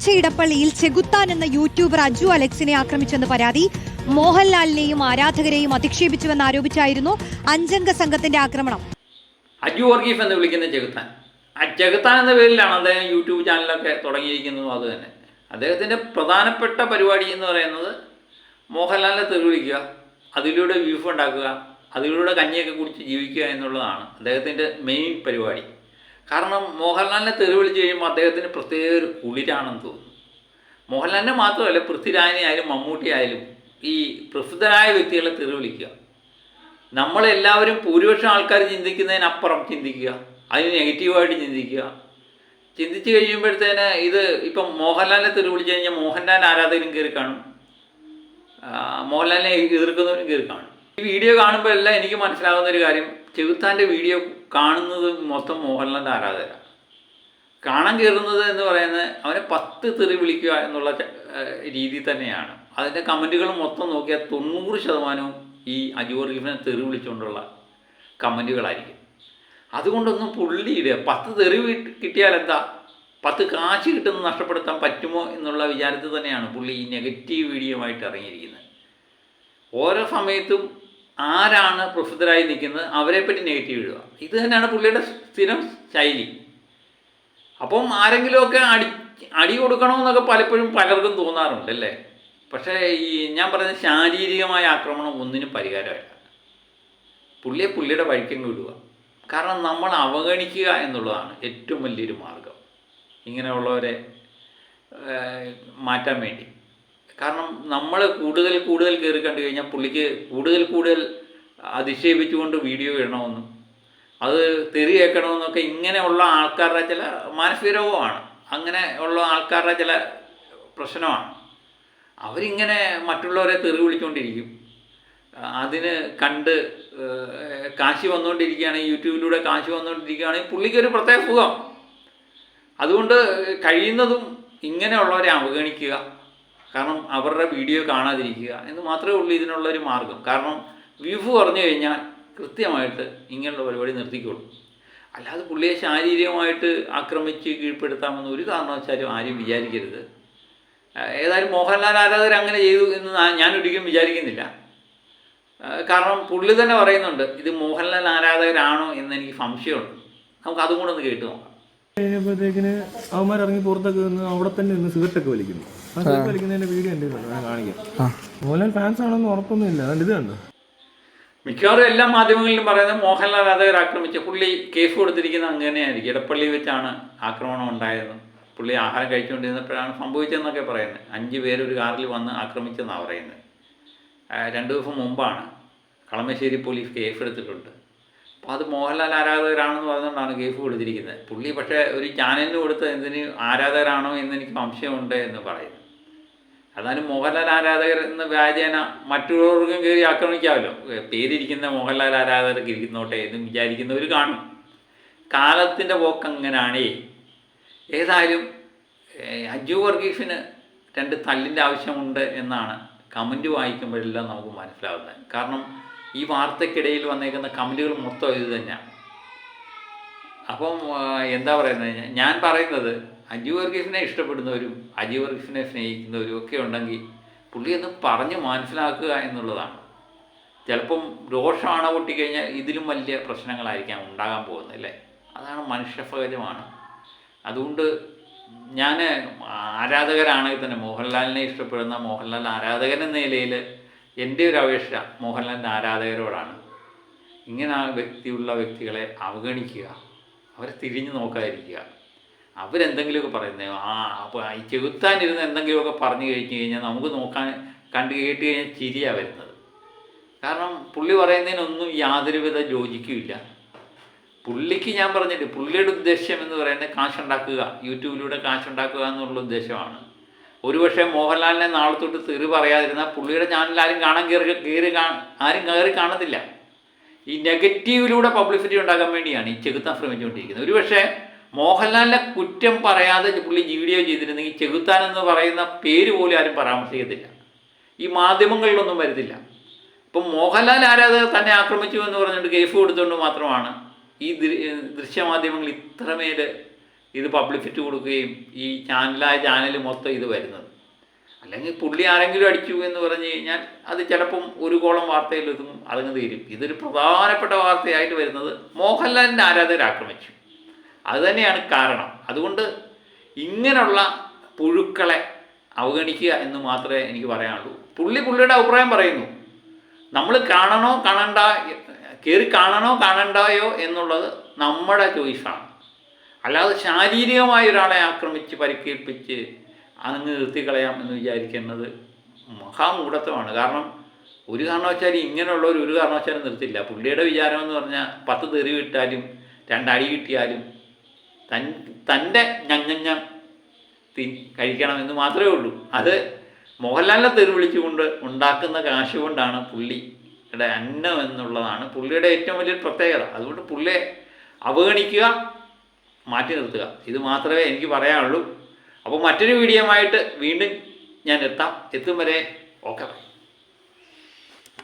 കൊച്ചി ഇടപ്പള്ളിയിൽ ചെകുത്താൻ എന്ന യൂട്യൂബർ അജു അലക്സിനെ ആക്രമിച്ചെന്ന് പരാതി. മോഹൻലാലിനെയും ആരാധകരെയും അധിക്ഷേപിച്ചുവെന്ന് ആരോപിച്ചായിരുന്നു അഞ്ചംഗ സംഘത്തിന്റെ ആക്രമണം. അജു വർഗീസ് എന്ന് വിളിക്കുന്ന ചെകുത്താൻ, ആ ചെകുത്താൻ എന്ന പേരിലാണ് അദ്ദേഹം യൂട്യൂബ് ചാനലൊക്കെ തുടങ്ങിയിരിക്കുന്നതും. അതുതന്നെ അദ്ദേഹത്തിൻ്റെ പ്രധാനപ്പെട്ട പരിപാടി എന്ന് പറയുന്നത് മോഹൻലാലിനെ തെറിവിളിക്കുക, അതിലൂടെ വ്യൂഫ് ഉണ്ടാക്കുക, അതിലൂടെ കഞ്ഞിയൊക്കെ കുടിച്ച് ജീവിക്കുക എന്നുള്ളതാണ് അദ്ദേഹത്തിൻ്റെ മെയിൻ പരിപാടി. കാരണം മോഹൻലാലിനെ തെറിവിളിച്ച് കഴിയുമ്പോൾ അദ്ദേഹത്തിന് പ്രത്യേക ഒരു കുളിരാണെന്ന് തോന്നുന്നു. മോഹൻലാലിനെ മാത്രമല്ല, പൃഥ്വിരാജിനെ ആയാലും മമ്മൂട്ടി ആയാലും ഈ പ്രസിദ്ധരായ വ്യക്തികളെ തെറിവിളിക്കുക, നമ്മളെല്ലാവരും ഭൂരിപക്ഷം ആൾക്കാർ ചിന്തിക്കുന്നതിനപ്പുറം ചിന്തിക്കുക, അതിന് നെഗറ്റീവായിട്ട് ചിന്തിച്ച് കഴിയുമ്പോഴത്തേന് ഇത് ഇപ്പം മോഹൻലാലിനെ തെറിവിളിച്ച് കഴിഞ്ഞാൽ മോഹൻലാൽ ആരാധകരും കയറി കാണും, മോഹൻലാലിനെ എതിർക്കുന്നവരും കയറി കാണും. ഈ വീഡിയോ കാണുമ്പോഴെല്ലാം എനിക്ക് മനസ്സിലാകുന്ന ഒരു കാര്യം, ചെകുത്താൻ്റെ വീഡിയോ കാണുന്നത് മൊത്തം മോഹൻലാലിൻ്റെ ആരാധകരാണ്. കാണാൻ കയറുന്നത് എന്ന് പറയുന്നത് അവനെ 10 തെറി വിളിക്കുക എന്നുള്ള രീതി തന്നെയാണ്. അതിൻ്റെ കമൻറ്റുകൾ മൊത്തം നോക്കിയാൽ 90% ഈ അജു വർഗീസിനെ തെറി വിളിച്ചുകൊണ്ടുള്ള കമൻറ്റുകളായിരിക്കും. അതുകൊണ്ടൊന്നും പുള്ളിയുടെ 10 തെറി കിട്ടിയാൽ എന്താ, 10 കാശ് കിട്ടുന്ന നഷ്ടപ്പെടുത്താൻ പറ്റുമോ എന്നുള്ള വിചാരത്തിൽ തന്നെയാണ് പുള്ളി ഈ നെഗറ്റീവ് വീഡിയോ ആയിട്ട് ഇറങ്ങിയിരിക്കുന്നത്. ഓരോ സമയത്തും ആരാണ് പ്രസിദ്ധരായി നിൽക്കുന്നത് അവരെപ്പറ്റി നെഗറ്റീവ് ഇടുക, ഇത് തന്നെയാണ് പുള്ളിയുടെ സ്ഥിരം ശൈലി. അപ്പം ആരെങ്കിലുമൊക്കെ അടി കൊടുക്കണമെന്നൊക്കെ പലപ്പോഴും പലർക്കും തോന്നാറുണ്ട് അല്ലേ. പക്ഷേ ഈ ഞാൻ പറയുന്ന ശാരീരികമായ ആക്രമണം ഒന്നിനും പരിഹാരമല്ല. പുള്ളിയെ പുള്ളിയുടെ വഴിക്കങ്ങ് വിടുക. കാരണം നമ്മൾ അവഗണിക്കുക എന്നുള്ളതാണ് ഏറ്റവും വലിയൊരു മാർഗം ഇങ്ങനെയുള്ളവരെ മാറ്റാൻ വേണ്ടി. കാരണം നമ്മൾ കൂടുതൽ കയറി കണ്ടു കഴിഞ്ഞാൽ പുള്ളിക്ക് കൂടുതൽ അധിക്ഷേപിച്ചുകൊണ്ട് വീഡിയോ ഇടണമെന്നും അത് തെറി കേൾക്കണമെന്നൊക്കെ ഇങ്ങനെയുള്ള ആൾക്കാരുടെ ചില മാനസിക രോഗമാണ്, അങ്ങനെ ഉള്ള ആൾക്കാരുടെ ചില പ്രശ്നമാണ്. അവരിങ്ങനെ മറ്റുള്ളവരെ തെറി വിളിച്ചുകൊണ്ടിരിക്കും, അതിന് കണ്ട് കാശ് വന്നുകൊണ്ടിരിക്കുകയാണെങ്കിൽ, യൂട്യൂബിലൂടെ കാശ് വന്നുകൊണ്ടിരിക്കുകയാണെങ്കിൽ പുള്ളിക്കൊരു പ്രത്യേക സുഖം. അതുകൊണ്ട് കഴിയുന്നതും ഇങ്ങനെയുള്ളവരെ അവഗണിക്കുക, കാരണം അവരുടെ വീഡിയോ കാണാതിരിക്കുക എന്ന് മാത്രമേ ഉള്ളൂ ഇതിനുള്ളൊരു മാർഗം. കാരണം വ്യൂഫ് പറഞ്ഞു കഴിഞ്ഞാൽ കൃത്യമായിട്ട് ഇങ്ങനെയുള്ള പരിപാടി നിർത്തിക്കോളും. അല്ലാതെ പുള്ളിയെ ശാരീരികമായിട്ട് ആക്രമിച്ച് കീഴ്പ്പെടുത്താമെന്ന് ഒരു കാരണവശാലും ആരും വിചാരിക്കരുത്. ഏതായാലും മോഹൻലാൽ ആരാധകർ അങ്ങനെ ചെയ്തു എന്ന് ഞാൻ ഒരിക്കലും വിചാരിക്കുന്നില്ല. കാരണം പുള്ളി തന്നെ പറയുന്നുണ്ട് ഇത് മോഹൻലാൽ ആരാധകരാണോ എന്ന് എനിക്ക് സംശയമുണ്ട്. നമുക്ക് അതും കൂടെ ഒന്ന് കേട്ട് നോക്കാം. കഴിഞ്ഞപ്പോഴത്തേക്കിന് അവന്മാർ ഇറങ്ങി പുറത്തൊക്കെ നിന്ന് അവിടെ തന്നെ നിന്ന് സിഗരറ്റൊക്കെ വലിക്കുന്നു. ആ സിഗരറ്റ് വലിക്കുന്നതിന്റെ വീഡിയോ ഉണ്ട്, ഞാൻ കാണിക്കാം. മോഹൻലാൽ ഫാൻസ് ആണെന്ന് ഉറപ്പൊന്നുമില്ല, അതുകൊണ്ട് ഇത് കണ്ടോ. മിക്കവാറും എല്ലാ മാധ്യമങ്ങളിലും പറയുന്നത് മോഹൻലാൽ ആരാധകർ ആക്രമിച്ച പുള്ളി കേസ് കൊടുത്തിരിക്കുന്നത് അങ്ങനെയായിരിക്കും. ഇടപ്പള്ളി വെച്ചാണ് ആക്രമണം ഉണ്ടായത്. പുള്ളി ആഹാരം കഴിച്ചുകൊണ്ടിരുന്നപ്പോഴാണ് സംഭവിച്ചതെന്നൊക്കെ പറയുന്നത്. 5 പേര് ഒരു കാറിൽ വന്ന് ആക്രമിച്ചെന്നാണ് പറയുന്നത്. 2 ദിവസം മുമ്പാണ് കളമശ്ശേരി പോലീസ് കേസ് എടുത്തിട്ടുണ്ട്. അപ്പോൾ അത് മോഹൻലാൽ ആരാധകരാണെന്ന് പറഞ്ഞുകൊണ്ടാണ് കേസ് കൊടുത്തിരിക്കുന്നത്. പുള്ളി പക്ഷേ ഒരു ചാനലിന് കൊടുത്ത എന്തിന് ആരാധകരാണോ എന്നെനിക്ക് സംശയമുണ്ട് എന്ന് പറയുന്നു. എന്നാലും മോഹൻലാൽ ആരാധകർ എന്ന വ്യാജേന മറ്റുള്ളവർക്കും കയറി ആക്രമിക്കാമല്ലോ. പേരിരിക്കുന്ന മോഹൻലാൽ ആരാധകർക്ക് ഇരിക്കുന്നോട്ടെ എന്ന് വിചാരിക്കുന്നവർ കാണും. കാലത്തിൻ്റെ പോക്ക് അങ്ങനെയാണേ. ഏതായാലും അജു വർഗീസിന് 2 തല്ലിൻ്റെ ആവശ്യമുണ്ട് എന്നാണ് കമൻറ്റ് വായിക്കുമ്പോഴെല്ലാം നമുക്ക് മനസ്സിലാവുന്നത്. കാരണം ഈ വാർത്തയ്ക്കിടയിൽ വന്നേക്കുന്ന കമൻറ്റുകൾ മൊത്തം ഇത് തന്നെയാണ്. അപ്പം എന്താ പറയുന്നത്, ഞാൻ പറയുന്നത് അജു വർഗീസിനെ ഇഷ്ടപ്പെടുന്നവരും അജു വർഗീസിനെ സ്നേഹിക്കുന്നവരും ഒക്കെ ഉണ്ടെങ്കിൽ പുള്ളിയൊന്ന് പറഞ്ഞ് മനസ്സിലാക്കുക എന്നുള്ളതാണ്. ചിലപ്പം രോഷമാണ് പൊട്ടിക്കഴിഞ്ഞാൽ ഇതിലും വലിയ പ്രശ്നങ്ങളായിരിക്കാം ഉണ്ടാകാൻ പോകുന്നത് അല്ലേ. അതാണ് മനുഷ്യസഹജമാണ്. അതുകൊണ്ട് ഞാൻ ആരാധകരാണെങ്കിൽ തന്നെ മോഹൻലാലിനെ ഇഷ്ടപ്പെടുന്ന മോഹൻലാൽ ആരാധകൻ എന്ന നിലയിൽ എൻ്റെ ഒരു അപേക്ഷ മോഹൻലാലിൻ്റെ ആരാധകരോടാണ്. ഇങ്ങനെ വ്യക്തികളെ അവഗണിക്കുക, അവരെ തിരിഞ്ഞു നോക്കാതിരിക്കുക. അവരെന്തെങ്കിലുമൊക്കെ പറയുന്നത് അപ്പോൾ ഈ ചെകുത്താനിരുന്ന് എന്തെങ്കിലുമൊക്കെ പറഞ്ഞു കഴിഞ്ഞാൽ നമുക്ക് കണ്ടു കേട്ട് കഴിഞ്ഞാൽ ചിരിയാണ് വരുന്നത്. കാരണം പുള്ളി പറയുന്നതിനൊന്നും യാതൊരുവിധ ലോജിക്കുമില്ല. പുള്ളിക്ക് ഞാൻ പറഞ്ഞിട്ട് പുള്ളിയുടെ ഉദ്ദേശം എന്ന് പറയുന്നത് കാശുണ്ടാക്കുക, യൂട്യൂബിലൂടെ കാശുണ്ടാക്കുക എന്നുള്ള ഉദ്ദേശമാണ്. ഒരുപക്ഷെ മോഹൻലാലിനെ നാളെ തൊട്ട് തെറി പറയാതിരുന്നാൽ പുള്ളിയുടെ ചാനൽ ആരും ആരും കയറി കാണത്തില്ല. ഈ നെഗറ്റീവിലൂടെ പബ്ലിസിറ്റി ഉണ്ടാക്കാൻ വേണ്ടിയാണ് ഈ ചെകുത്താൻ ശ്രമിച്ചുകൊണ്ടിരിക്കുന്നത്. ഒരുപക്ഷെ മോഹൻലാലിനെ കുറ്റം പറയാതെ പുള്ളി വീഡിയോ ചെയ്തിരുന്നെങ്കിൽ ചെകുത്താൻ എന്ന് പറയുന്ന പേര് പോലും ആരും പരാമർശിക്കത്തില്ല, ഈ മാധ്യമങ്ങളിലൊന്നും വരുന്നില്ല. ഇപ്പം മോഹൻലാൽ ആരാധകർ തന്നെ ആക്രമിച്ചു എന്ന് പറഞ്ഞിട്ട് കേസ് കൊടുത്തുകൊണ്ട് മാത്രമാണ് ഈ ദൃശ്യമാധ്യമങ്ങൾ ഇത്രമേൽ ഇത് പബ്ലിസിറ്റി കൊടുക്കുകയും ഈ ചാനൽ മൊത്തം ഇത് വരുന്നത്. അല്ലെങ്കിൽ പുള്ളി ആരെങ്കിലും അടിച്ചു എന്ന് പറഞ്ഞു കഴിഞ്ഞാൽ അത് ചിലപ്പം ഒരു കോളം വാർത്തയിലൊതുങ്ങും, അതങ്ങ് തീരും. ഇതൊരു പ്രധാനപ്പെട്ട വാർത്തയായിട്ട് വരുന്നത് മോഹൻലാലിൻ്റെ ആരാധകർ ആക്രമിച്ചു, അതുതന്നെയാണ് കാരണം. അതുകൊണ്ട് ഇങ്ങനെയുള്ള പുഴുക്കളെ അവഗണിക്കുക എന്ന് മാത്രമേ എനിക്ക് പറയാനുള്ളൂ. പുള്ളിയുടെ അഭിപ്രായം പറയുന്നു. നമ്മൾ കാണണോ കാണണ്ടായോ എന്നുള്ളത് നമ്മുടെ ചോയ്സാണ്. അല്ലാതെ ശാരീരികമായ ഒരാളെ ആക്രമിച്ച് പരിക്കേൽപ്പിച്ച് അങ്ങ് നിർത്തിക്കളയാം എന്ന് വിചാരിക്കുന്നത് മഹാമൂഢത്വമാണ്. കാരണം ഒരു കാരണവശാലും ഇങ്ങനെയുള്ളവർ ഒരു കാരണവശാലും നിർത്തില്ല. പുള്ളിയുടെ വിചാരം എന്ന് പറഞ്ഞാൽ 10 തെറി വിട്ടാലും 2 അടി കിട്ടിയാലും തൻ്റെ ഞഞ്ഞഞ്ഞം കഴിക്കണമെന്ന് മാത്രമേ ഉള്ളൂ. അത് മോഹൻലാലിനെ തെറി വിളിച്ചുകൊണ്ട് ഉണ്ടാക്കുന്ന കാശ് കൊണ്ടാണ് പുള്ളിയുടെ അന്നം എന്നുള്ളതാണ് പുള്ളിയുടെ ഏറ്റവും വലിയൊരു പ്രത്യേകത. അതുകൊണ്ട് പുള്ളിയെ അവഗണിക്കുക, മാറ്റി നിർത്തുക, ഇത് മാത്രമേ എനിക്ക് പറയാനുള്ളൂ. അപ്പോൾ മറ്റൊരു വീഡിയോയുമായിട്ട് വീണ്ടും ഞാൻ എത്തും വരെ ഓക്കെ.